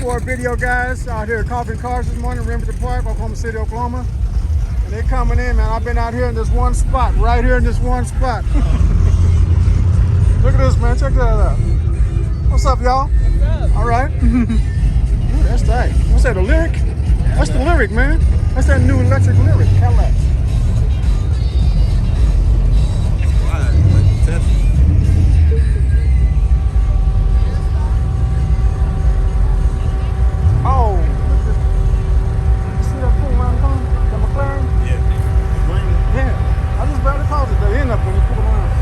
for a video, guys. Out here at Coffee Cars this morning, Remington Park, Oklahoma City, Oklahoma. And they're coming in, man. I've been out here in this one spot, right here in this one spot. Look at this, man. Check that out. What's up, y'all? What's up? All right. Ooh, that's tight. What's that, a Lyric? That's the Lyric, man. That's that new electric Lyric, Cadillac. Oh, you see that cool around the corner? The McLaren? Yeah. Yeah. I just barely caught it. They end up when you pull around.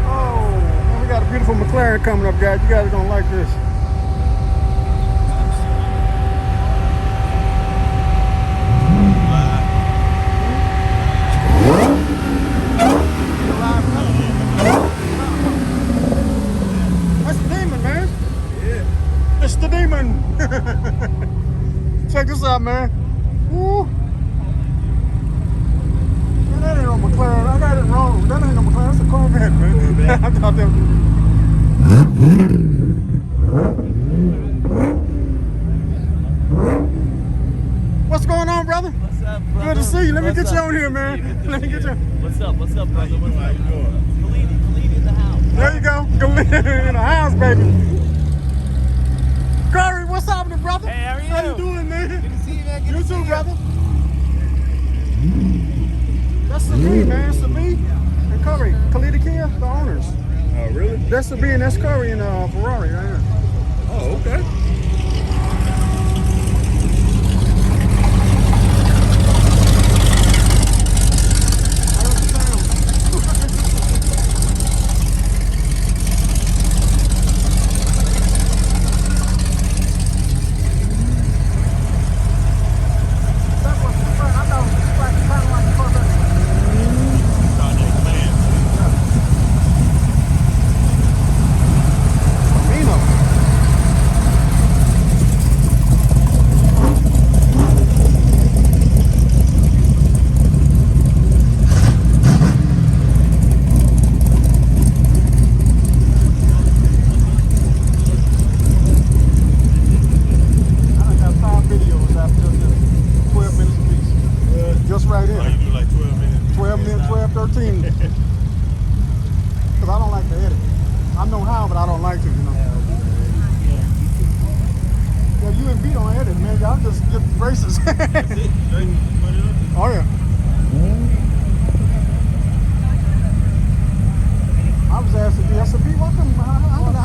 Oh, man, we got a beautiful McLaren coming up, guys. You guys are gonna like this. That's the demon, man. Yeah. It's the demon. Check this out, man. Woo. Man, that ain't no McLaren. I got it wrong. That ain't no McLaren. That's a Corvette, man. I thought that was... What's going on, brother? What's up, brother? Good to see you. Let me What's get you up? on here, man. Let me get you. What's up, brother? How you doing? Khalid in the house. There you go. Go in the house, baby. Curry, what's happening, brother? Hey, how are you? How you doing, man? Good to see you, man. Good You to see too, you. brother. That's Sabi, man. Sabi and Curry. Khalid Kia, the owners. Oh, really? That's Sabi and that's Curry and Ferrari right here. Oh, okay. I understand. That was the front. I thought it was kind of like a Corvette. Camino. I done got 5 videos after just this. 12 minutes apiece. Just right Oh, here. you do like 12 minutes? 12 minutes, 12, 13. Because I don't like to edit. I know how, but I don't like to, you know. Yeah, you and B don't edit, man. Y'all just get races. That's it? Straight, put it up? Oh, yeah. I was asking B, I said, B, how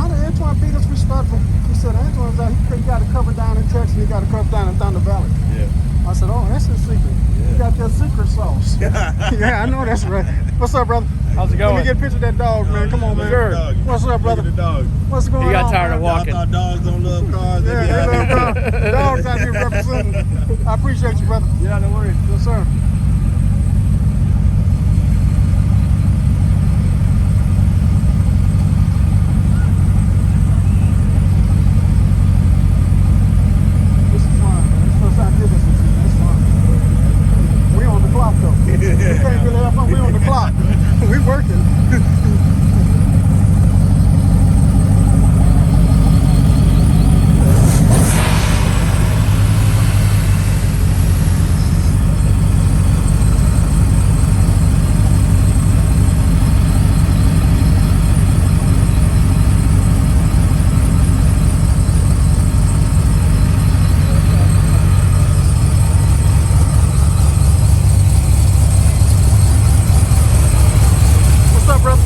did Antoine beat us? We started from, he said, Antoine's out, he got to cover down in Texas, he got to cover down in Thunder Valley. Yeah. I said, oh, that's his secret. You got that secret sauce. Yeah. Yeah, I know that's right. What's up, brother? How's it Let going? me get a picture of that dog, man. Come on, man. Look at the dog. What's up, brother? Look at the dog. What's going on? He got tired of man? walking. Y'all thought dogs don't love cars? Yeah, they love dogs. Dogs out here representing. I appreciate you, brother. Yeah, no worries. Yes, sir. This is fun, man. This is the first time I did this with you, man. It's fun. We on the clock, though. We can't really have fun. We on the clock. We working. What's up, brother?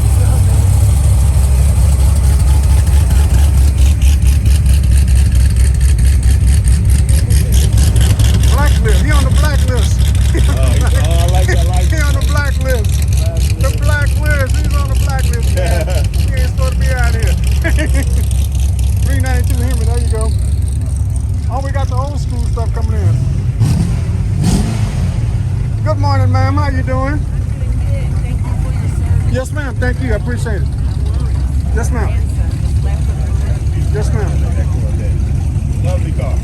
Blacklist. He on the blacklist. Oh, I like that. He on the blacklist. The blacklist. He's on the blacklist. Man. He ain't supposed to be out here. 392 Henry. There you go. Oh, we got the old school stuff coming in. Good morning, ma'am. How you doing? Thank you for your service. Yes, ma'am. Thank you. I appreciate it. Yes, ma'am. Yes, ma'am. Lovely car.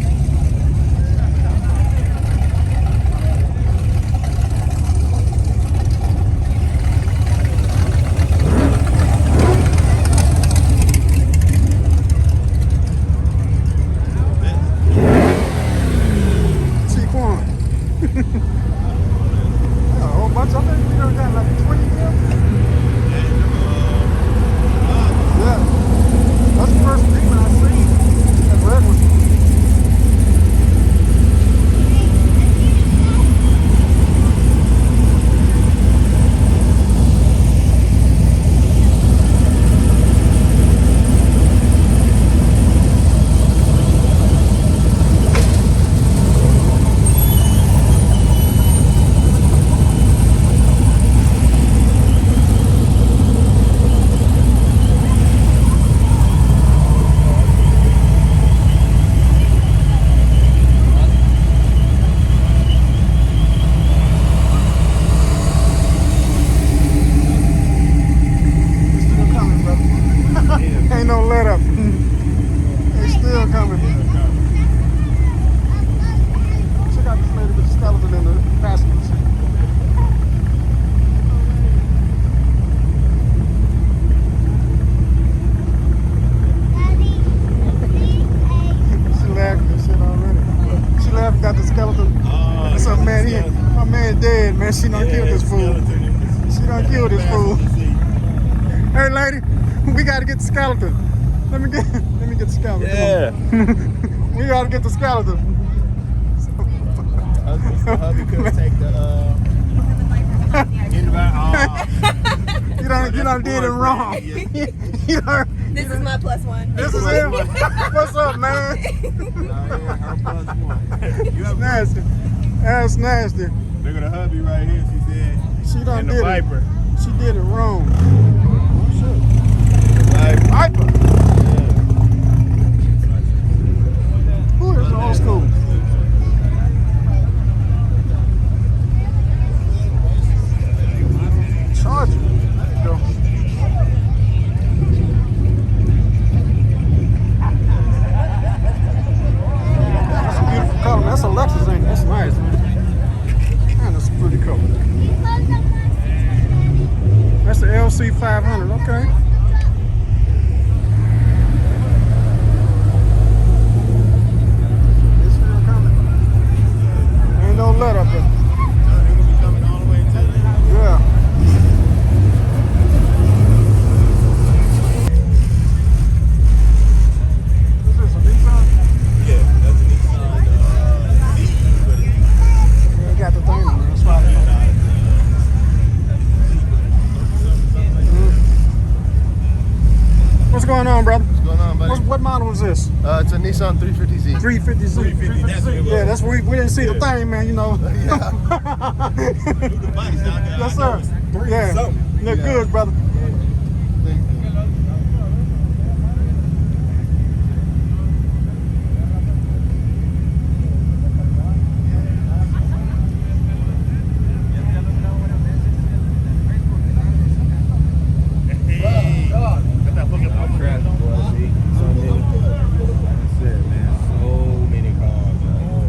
Man, she done killed this fool. She done killed this fool. Hey, lady, we gotta get the skeleton. Let me get the skeleton. Yeah. We gotta get the skeleton. Hubby could take the You done did it wrong. You done, This is my +1. this is him. What's up, man? That's nasty. That's nasty. Look at the hubby right here. She said. She done And the did Viper. it. She did it wrong. Oh, shit. Viper. Who is old school? Charger. There you go. That's a beautiful color. That's a Lexus, ain't it? That's nice, man. Man, that's a pretty color. That's the LC 500. Okay. It's still coming. Ain't no let up there. Yeah. Is this a Nissan? Yeah, that's a Nissan. Yeah, it got the thing on there. That's why. What's going on, brother? What's going on, buddy? What model is this? It's a Nissan 350Z. 350Z. 350, that's what it was. Yeah, that's we didn't see the Yeah. thing, man. You know. Yes, sir. Yeah. Look good, brother.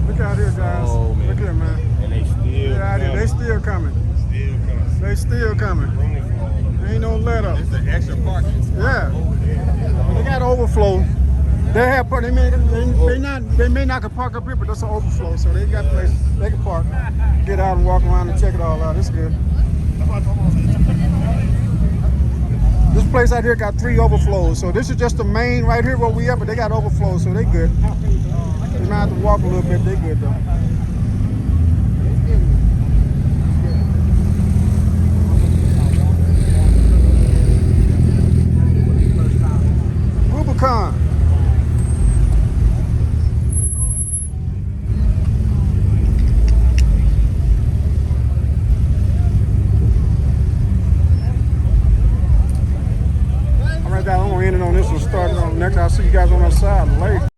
Look out here, guys. So many. Look here, man. And they still Look out here. They still coming. They still coming. Ain't no let up. It's an extra parking. Yeah. They got overflow. They have they may not can park up here, but that's an overflow, so they got places they can park, get out and walk around and check it all out. It's good. This place out here got 3 overflows, so this is just the main right here where we at, but they got overflows, so they good. They might have to walk a little bit, they good though. Rubicon. All right, guys, I'm gonna end it on this one. Start it on the next. I'll see you guys on the other side later.